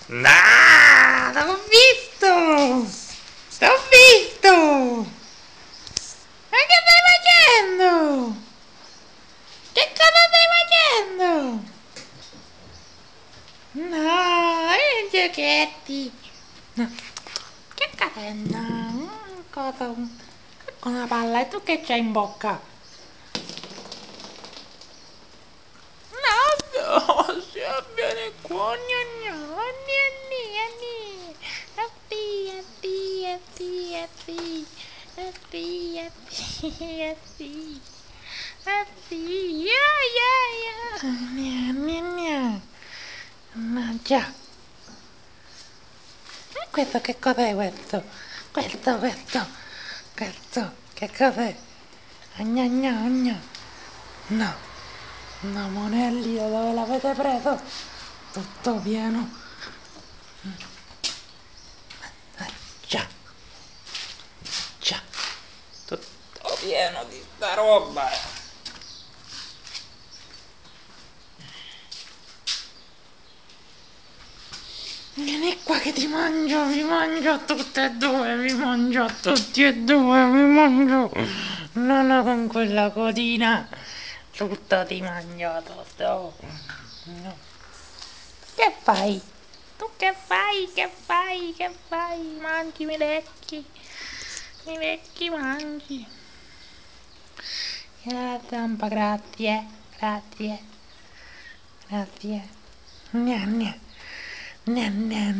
No, l'ho visto! L'ho visto! Ma che stai facendo? Che cosa stai facendo? No, i giochetti. No. Che carina. Cosa? Una palla, e tu che c'hai in bocca? No, viene qua, gnà, anni. Assi, ya. Gnà. Mannaggia. E questo che cos'è questo? Questo, che cos'è? Agna. No, no, Monelli, da dove l'avete preso? Tutto pieno. Già, già, tutto pieno di sta roba. Vieni qua che vi mangio a tutte e due, vi mangio a tutti e due, vi mangio. No, con quella codina, tutto ti mangio, tutto. No. Che fai? Tu che fai? Che fai? Mangi, mi lecchi, mangi. La zampa, grazie. Nia, nia, nia. Ne, ne,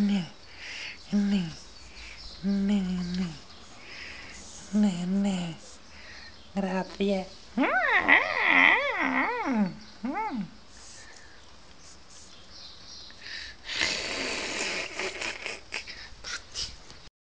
ne, ne, grazie.